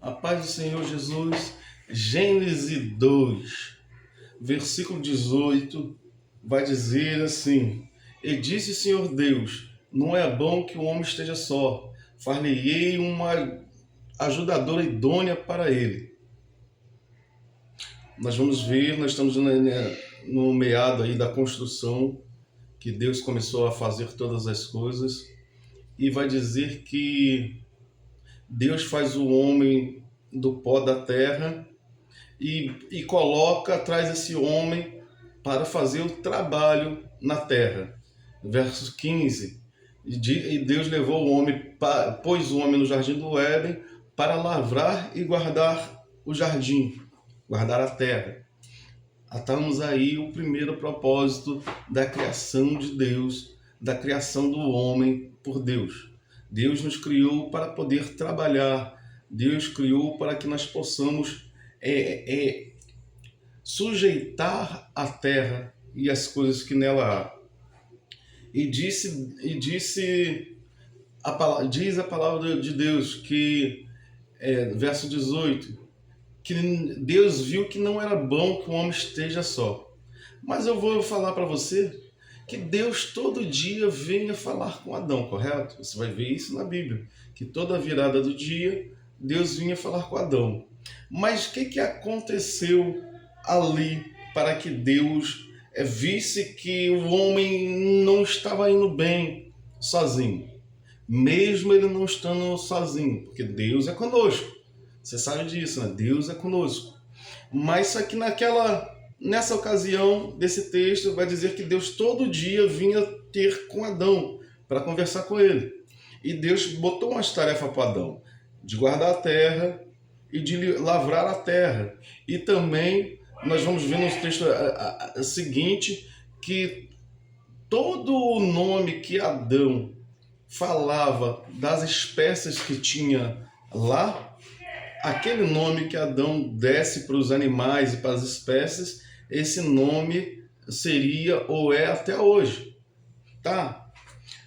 A paz do Senhor Jesus, Gênesis 2, versículo 18, vai dizer assim: E disse o Senhor Deus, não é bom que o homem esteja só, far-lhe-ei uma ajudadora idônea para ele. Nós vamos ver, nós estamos no meado aí da construção, que Deus começou a fazer todas as coisas, e vai dizer que Deus faz o homem do pó da terra e coloca, traz esse homem para fazer o trabalho na terra. Verso 15, e Deus levou o homem, pôs o homem no jardim do Éden para lavrar e guardar o jardim, guardar a terra. Estamos aí o primeiro propósito da criação de Deus, da criação do homem por Deus. Deus nos criou para poder trabalhar, Deus criou para que nós possamos sujeitar a terra e as coisas que nela há. Diz a palavra de Deus que, verso 18, que Deus viu que não era bom que o homem esteja só. Mas eu vou falar para você que Deus todo dia venha falar com Adão, correto? Você vai ver isso na Bíblia, que toda virada do dia Deus vinha falar com Adão. Mas o que aconteceu ali para que Deus visse que o homem não estava indo bem sozinho? Mesmo ele não estando sozinho, porque Deus é conosco. Você sabe disso, né? Deus é conosco. Mas só que nessa ocasião desse texto vai dizer que Deus todo dia vinha ter com Adão para conversar com ele. E Deus botou umas tarefas para Adão, de guardar a terra e de lavrar a terra. E também nós vamos ver no texto seguinte que todo o nome que Adão falava das espécies que tinha lá, aquele nome que Adão desse para os animais e para as espécies, esse nome seria ou é até hoje, tá?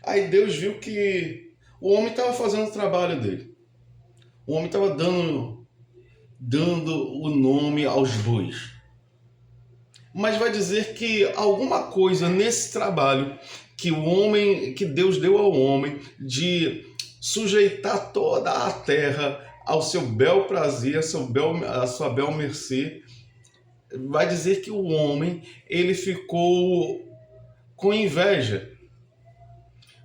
Aí Deus viu que o homem estava fazendo o trabalho dele. O homem estava dando o nome aos bois. Mas vai dizer que alguma coisa nesse trabalho que Deus deu ao homem de sujeitar toda a terra ao seu bel prazer, a sua bel mercê, vai dizer que o homem ele ficou com inveja,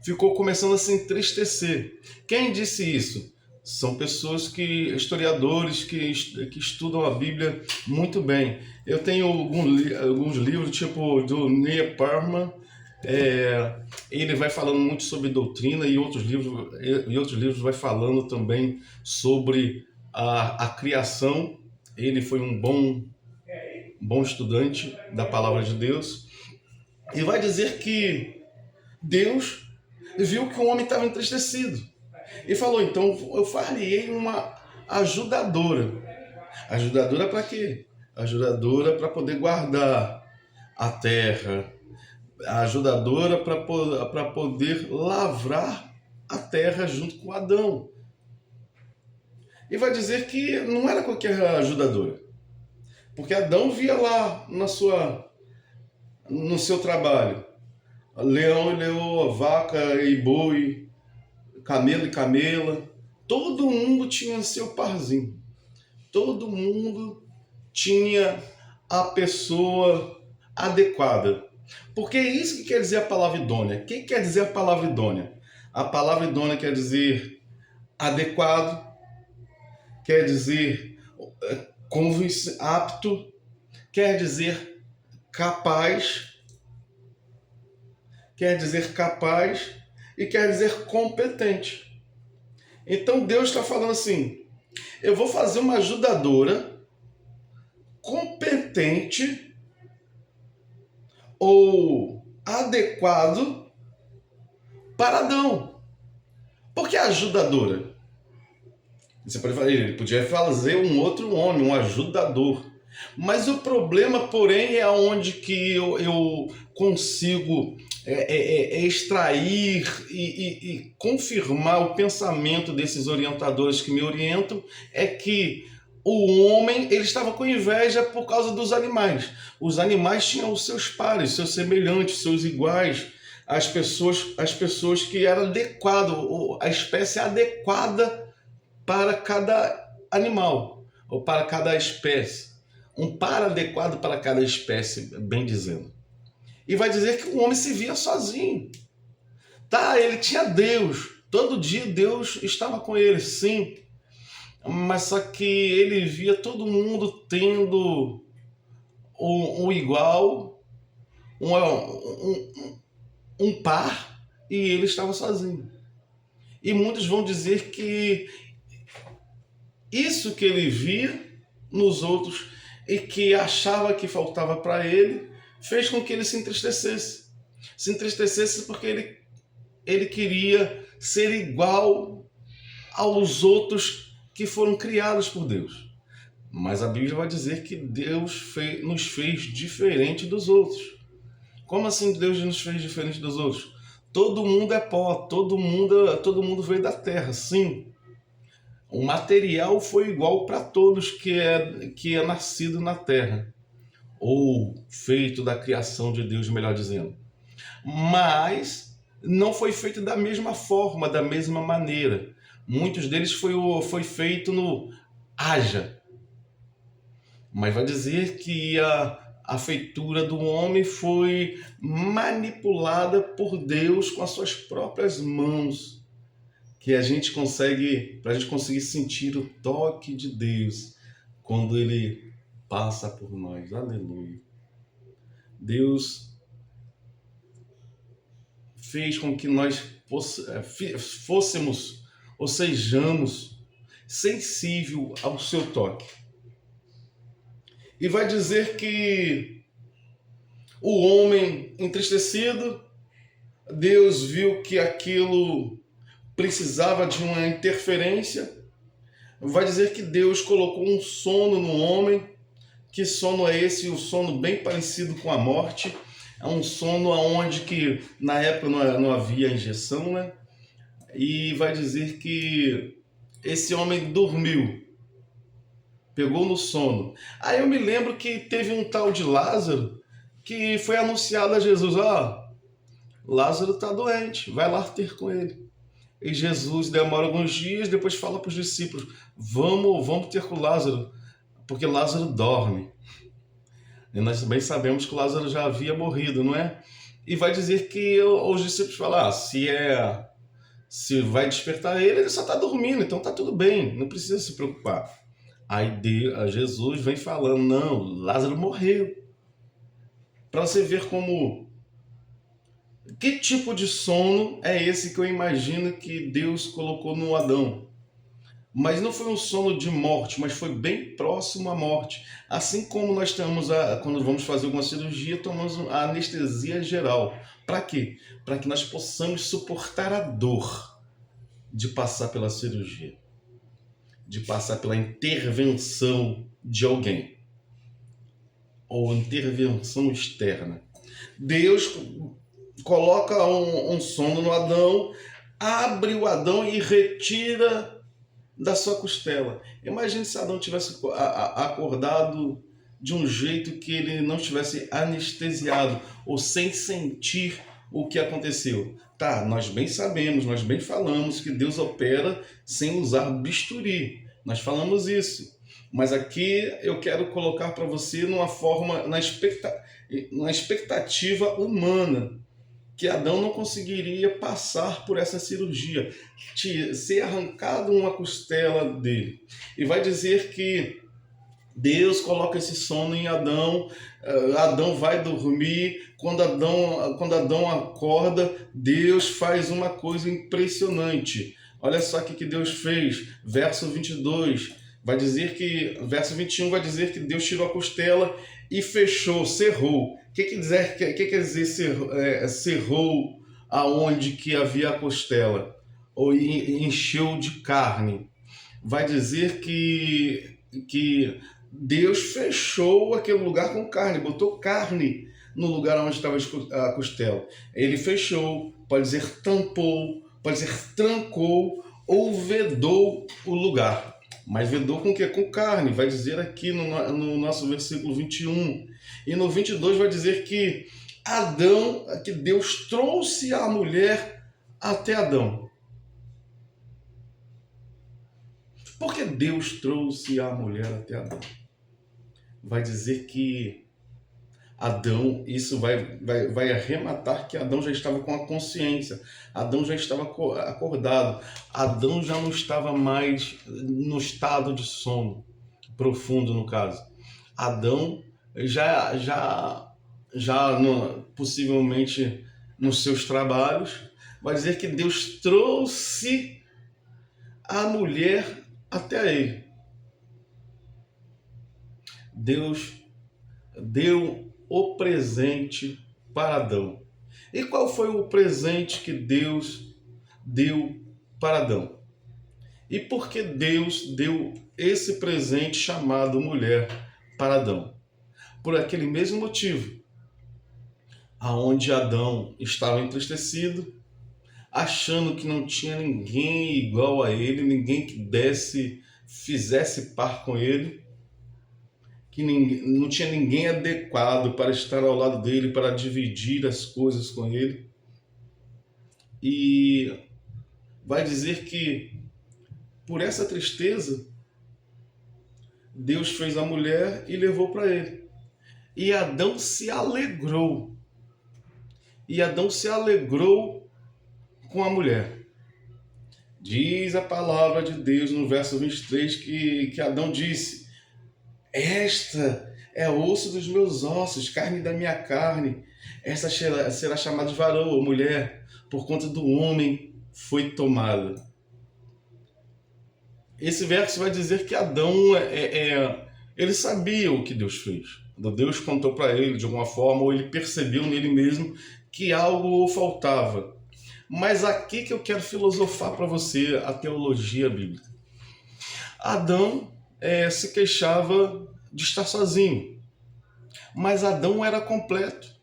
ficou começando a se entristecer. Quem disse isso? São pessoas historiadores que estudam a Bíblia muito bem. Eu tenho alguns livros, tipo do Neil Parham, ele vai falando muito sobre doutrina, e outros livros vai falando também sobre a criação. Ele foi um bom estudante da palavra de Deus, e vai dizer que Deus viu que o homem estava entristecido e falou: então eu farei uma ajudadora. Ajudadora para quê? Ajudadora para poder guardar a terra, a ajudadora para poder lavrar a terra junto com Adão. E vai dizer que não era qualquer ajudadora, porque Adão via lá no seu trabalho leão e leoa, vaca e boi, camelo e camela, todo mundo tinha seu parzinho, todo mundo tinha a pessoa adequada. Porque é isso que quer dizer a palavra idônea. O que quer dizer a palavra idônea? A palavra idônea quer dizer adequado, quer dizer apto, quer dizer capaz, e quer dizer competente. Então Deus está falando assim: eu vou fazer uma ajudadora competente ou adequado para Adão. Por que ajudadora? Ele podia fazer um outro homem, um ajudador. Mas o problema, porém, é onde que eu consigo extrair e confirmar o pensamento desses orientadores que me orientam, é que o homem ele estava com inveja por causa dos animais. Os animais tinham os seus pares, seus semelhantes, seus iguais, as pessoas que eram adequado, a espécie adequada para cada animal ou para cada espécie, um par adequado para cada espécie, bem dizendo. E vai dizer que o homem se via sozinho. Tá, ele tinha Deus. Todo dia Deus estava com ele, sim. Mas só que ele via todo mundo tendo um igual, um par, e ele estava sozinho. E muitos vão dizer que isso que ele via nos outros e que achava que faltava para ele, fez com que ele se entristecesse. Se entristecesse porque ele queria ser igual aos outros que foram criados por Deus. Mas a Bíblia vai dizer que Deus nos fez diferente dos outros. Como assim Deus nos fez diferente dos outros? Todo mundo é pó, todo mundo veio da terra, sim. O material foi igual para todos que é nascido na terra, ou feito da criação de Deus, melhor dizendo. Mas não foi feito da mesma forma, da mesma maneira. Muitos deles foi feito no haja. Mas vai dizer que a feitura do homem foi manipulada por Deus com as suas próprias mãos, que para a gente conseguir sentir o toque de Deus quando Ele passa por nós. Aleluia. Deus fez com que nós fôssemos ou sejamos sensível ao seu toque. E vai dizer que o homem entristecido, Deus viu que aquilo precisava de uma interferência. Vai dizer que Deus colocou um sono no homem. Que sono é esse? Um sono bem parecido com a morte. É um sono onde que na época não havia injeção, né? E vai dizer que esse homem dormiu, pegou no sono. Aí eu me lembro que teve um tal de Lázaro que foi anunciado a Jesus: Lázaro está doente, vai lá ter com ele. E Jesus demora alguns dias, depois fala para os discípulos: vamos ter com Lázaro, porque Lázaro dorme. E nós bem sabemos que Lázaro já havia morrido, não é? E vai dizer que os discípulos falam: se vai despertar ele só está dormindo, então está tudo bem, não precisa se preocupar. Aí Jesus vem falando: não, Lázaro morreu. Para você ver que tipo de sono é esse que eu imagino que Deus colocou no Adão. Mas não foi um sono de morte, mas foi bem próximo à morte. Assim como nós temos, quando vamos fazer alguma cirurgia, tomamos a anestesia geral. Para quê? Para que nós possamos suportar a dor de passar pela cirurgia, de passar pela intervenção de alguém, ou intervenção externa. Deus coloca um sono no Adão, abre o Adão e retira da sua costela. Imagine se Adão tivesse acordado de um jeito que ele não estivesse anestesiado ou sem sentir o que aconteceu. Tá, nós bem sabemos, nós bem falamos que Deus opera sem usar bisturi. Nós falamos isso. Mas aqui eu quero colocar para você na expectativa humana, que Adão não conseguiria passar por essa cirurgia, ser arrancado uma costela dele. E vai dizer que Deus coloca esse sono em Adão, Adão vai dormir, quando Adão acorda, Deus faz uma coisa impressionante. Olha só o que Deus fez, verso 22, verso 21 vai dizer que Deus tirou a costela e fechou, cerrou. O que quer dizer cerrou aonde que havia a costela? Ou encheu de carne. Vai dizer que Deus fechou aquele lugar com carne, botou carne no lugar onde estava a costela. Ele fechou, pode dizer tampou, pode dizer trancou ou vedou o lugar. Mas vedou com o quê? Com carne. Vai dizer aqui no nosso versículo 21. E no 22 vai dizer que Adão, que Deus trouxe a mulher até Adão. Por que Deus trouxe a mulher até Adão? Vai dizer que Adão, isso vai arrematar que Adão já estava com a consciência, Adão já estava acordado, Adão já não estava mais no estado de sono profundo, no caso. Adão possivelmente nos seus trabalhos, vai dizer que Deus trouxe a mulher até ele. Deus deu o presente para Adão. E qual foi o presente que Deus deu para Adão? E por que Deus deu esse presente chamado mulher para Adão? Por aquele mesmo motivo, aonde Adão estava entristecido, achando que não tinha ninguém igual a ele, ninguém que fizesse par com ele, que não tinha ninguém adequado para estar ao lado dele, para dividir as coisas com ele. E vai dizer que por essa tristeza, Deus fez a mulher e levou para ele. E Adão se alegrou. E Adão se alegrou com a mulher. Diz a palavra de Deus no verso 23 que Adão disse: esta é osso dos meus ossos, carne da minha carne. Esta será chamada de varão ou mulher, por conta do homem foi tomada. Esse verso vai dizer que Adão ele sabia o que Deus fez. Deus contou para ele de alguma forma, ou ele percebeu nele mesmo que algo faltava. Mas aqui que eu quero filosofar para você a teologia bíblica. Adão se queixava de estar sozinho, mas Adão era completo.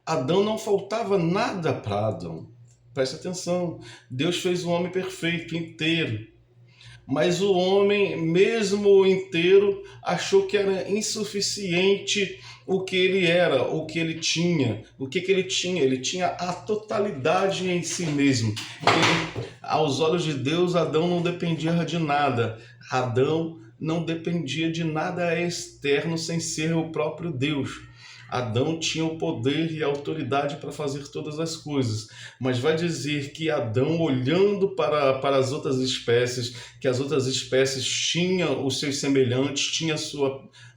Adão não faltava nada para Adão. Preste atenção, Deus fez o homem perfeito, inteiro. Mas o homem, mesmo inteiro, achou que era insuficiente o que ele era, o que ele tinha. O que ele tinha? Ele tinha a totalidade em si mesmo. Aos olhos de Deus, Adão não dependia de nada. Adão não dependia de nada externo sem ser o próprio Deus. Adão tinha o poder e a autoridade para fazer todas as coisas, mas vai dizer que Adão, olhando para as outras espécies, que as outras espécies tinham os seus semelhantes, tinham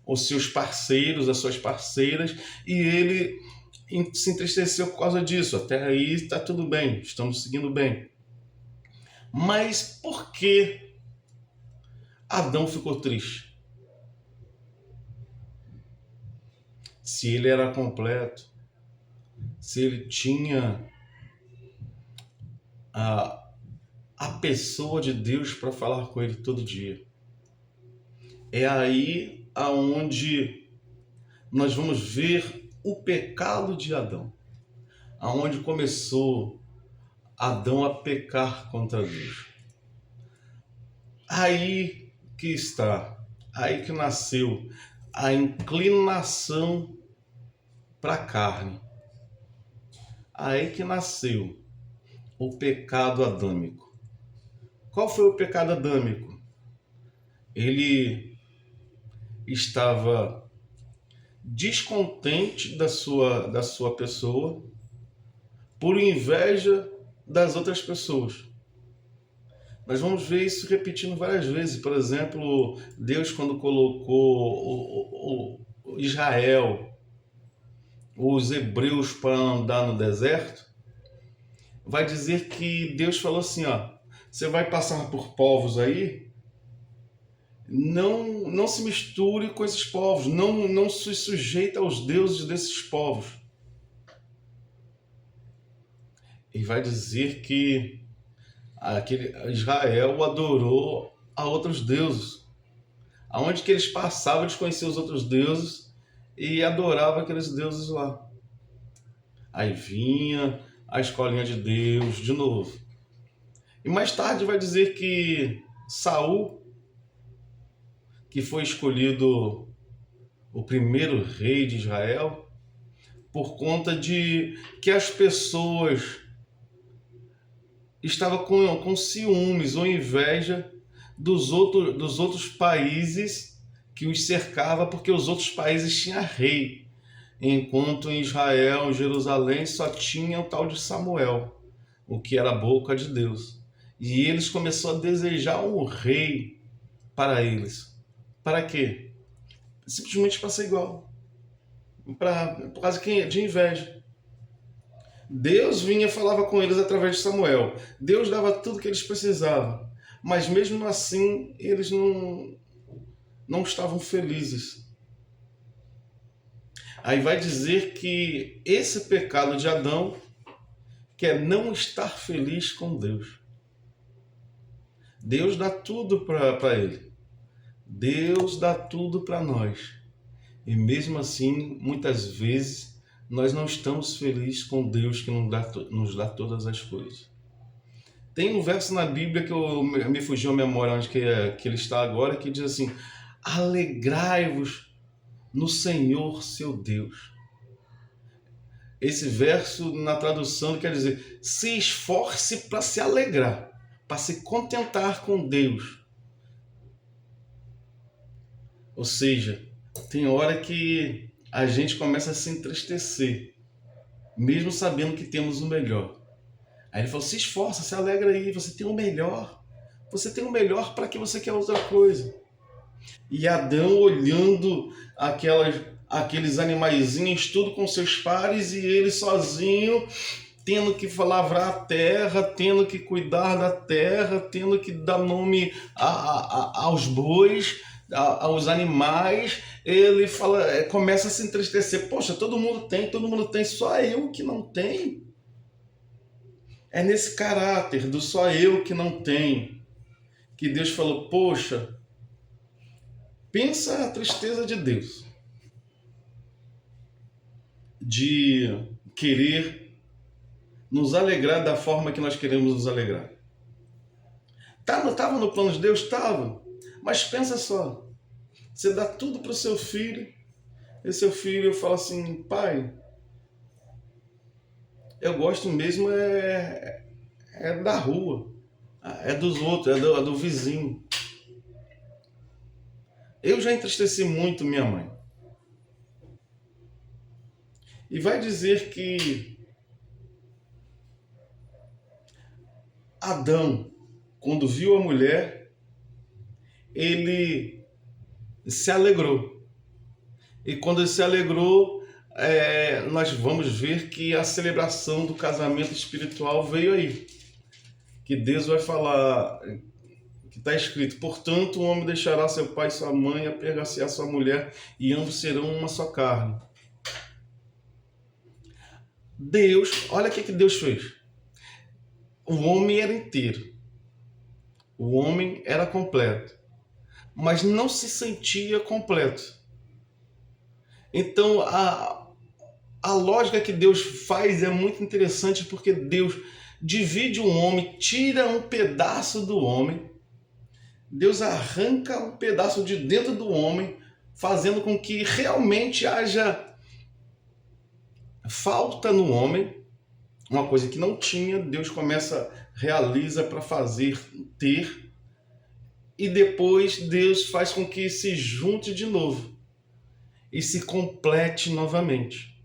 os seus parceiros, as suas parceiras, e ele se entristeceu por causa disso. Até aí está tudo bem, estamos seguindo bem. Mas por que Adão ficou triste? Se ele era completo, se ele tinha a pessoa de Deus para falar com ele todo dia. É aí aonde nós vamos ver o pecado de Adão. Aonde começou Adão a pecar contra Deus. Aí que está, aí que nasceu a inclinação para a carne. Aí que nasceu o pecado adâmico. Qual foi o pecado adâmico? Ele estava descontente da sua pessoa por inveja das outras pessoas. Nós vamos ver isso repetindo várias vezes. Por exemplo, Deus, quando colocou o Israel, os hebreus, para andar no deserto, vai dizer que Deus falou assim, ó, você vai passar por povos aí, não se misture com esses povos, não se sujeita aos deuses desses povos. E vai dizer que aquele Israel adorou a outros deuses, Aonde que eles passavam, eles conheciam os outros deuses e adoravam aqueles deuses lá. Aí vinha a escolinha de Deus de novo. E mais tarde vai dizer que Saul, que foi escolhido o primeiro rei de Israel, por conta de que as pessoas estavam com ciúmes ou inveja dos outros países que os cercava, porque os outros países tinham rei, enquanto em Israel, em Jerusalém, só tinha o tal de Samuel, o que era a boca de Deus. E eles começaram a desejar um rei para eles. Para quê? Simplesmente para ser igual. Por causa de inveja. Deus vinha e falava com eles através de Samuel. Deus dava tudo que eles precisavam. Mas mesmo assim, eles não estavam felizes. Aí vai dizer que esse pecado de Adão, que é não estar feliz com Deus. Deus dá tudo para ele. Deus dá tudo para nós. E mesmo assim, muitas vezes, nós não estamos felizes com Deus que nos dá todas as coisas. Tem um verso na Bíblia que me fugiu a memória onde que ele está agora, que diz assim: alegrai-vos no Senhor seu Deus. Esse verso na tradução quer dizer: se esforce para se alegrar, para se contentar com Deus. Ou seja, tem hora que a gente começa a se entristecer, mesmo sabendo que temos o melhor. Aí ele falou: se esforça, se alegra aí, você tem o melhor. Você tem o melhor, para que você quer outra coisa? E Adão olhando aqueles animaizinhos, tudo com seus pares, e ele sozinho, tendo que lavrar a terra, tendo que cuidar da terra, tendo que dar nome aos bois, aos animais. Ele começa a se entristecer. Poxa, todo mundo tem, só eu que não tenho. É nesse caráter do só eu que não tenho que Deus falou: poxa, pensa a tristeza de Deus de querer nos alegrar da forma que nós queremos nos alegrar. Estava no plano de Deus? Estava. Mas pensa só, você dá tudo para o seu filho, e seu filho fala assim: pai, eu gosto mesmo da rua, é dos outros, é do vizinho. Eu já entristeci muito minha mãe. E vai dizer que Adão, quando viu a mulher, ele se alegrou. E quando ele se alegrou, nós vamos ver que a celebração do casamento espiritual veio aí. Que Deus vai falar, que está escrito: portanto, o homem deixará seu pai e sua mãe, apegar-se a sua mulher, e ambos serão uma só carne. Deus, olha o que Deus fez. O homem era inteiro. O homem era completo. Mas não se sentia completo. Então, a lógica que Deus faz é muito interessante, porque Deus divide o homem, tira um pedaço do homem. Deus arranca um pedaço de dentro do homem, fazendo com que realmente haja falta no homem, uma coisa que não tinha. Deus realiza para fazer ter, e depois Deus faz com que se junte de novo e se complete novamente.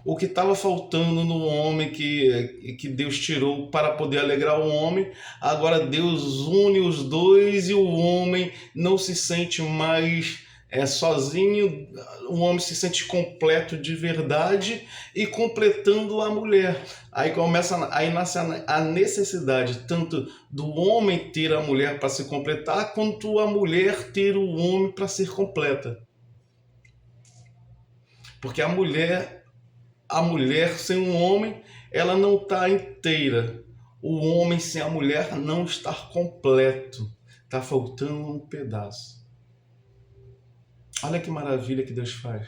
O que estava faltando no homem, que Deus tirou para poder alegrar o homem, agora Deus une os dois, e o homem não se sente mais sozinho. O homem se sente completo de verdade e completando a mulher. Aí nasce a necessidade tanto do homem ter a mulher para se completar, quanto a mulher ter o homem para ser completa. Porque a mulher sem um homem, ela não está inteira. O homem sem a mulher não está completo. Está faltando um pedaço. Olha que maravilha que Deus faz.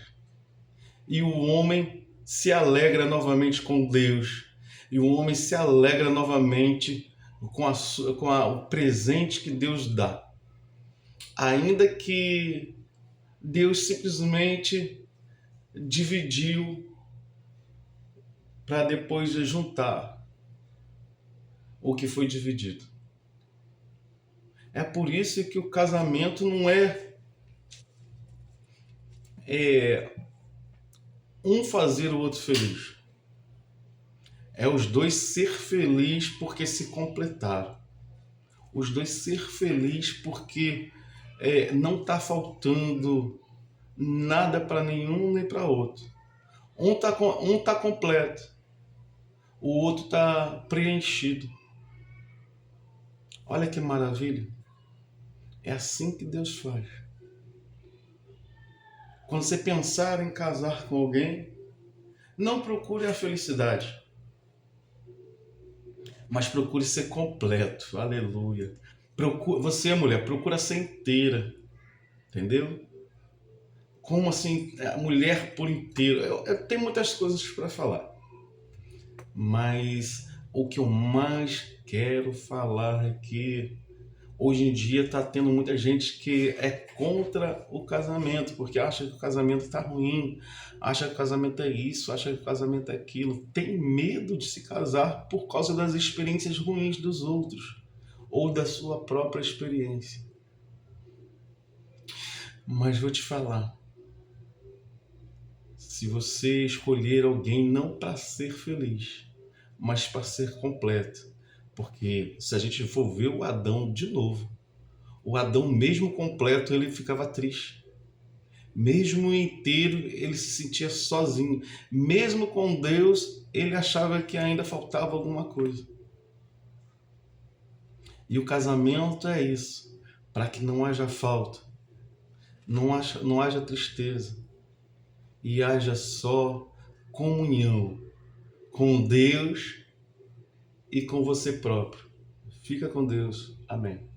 E o homem se alegra novamente com Deus. E o homem se alegra novamente o presente que Deus dá. Ainda que Deus simplesmente dividiu para depois juntar o que foi dividido. É por isso que o casamento não é um fazer o outro feliz. É os dois ser felizes porque se completaram. Os dois ser felizes porque não está faltando nada para nenhum nem para outro. Um tá completo, o outro está preenchido. Olha que maravilha. É assim que Deus faz. Quando você pensar em casar com alguém, não procure a felicidade, mas procure ser completo. Aleluia. Você, mulher, procura ser inteira. Entendeu? Como assim, a mulher por inteiro? Eu tenho muitas coisas para falar, mas o que eu mais quero falar é que hoje em dia está tendo muita gente que é contra o casamento, porque acha que o casamento está ruim, acha que o casamento é isso, acha que o casamento é aquilo, tem medo de se casar por causa das experiências ruins dos outros ou da sua própria experiência. Mas vou te falar, se você escolher alguém não para ser feliz, mas para ser completo, porque se a gente for ver o Adão de novo, o Adão mesmo completo ele ficava triste, mesmo inteiro ele se sentia sozinho, mesmo com Deus ele achava que ainda faltava alguma coisa. E o casamento é isso, para que não haja falta, não haja tristeza e haja só comunhão com Deus e com você próprio. Fica com Deus. Amém.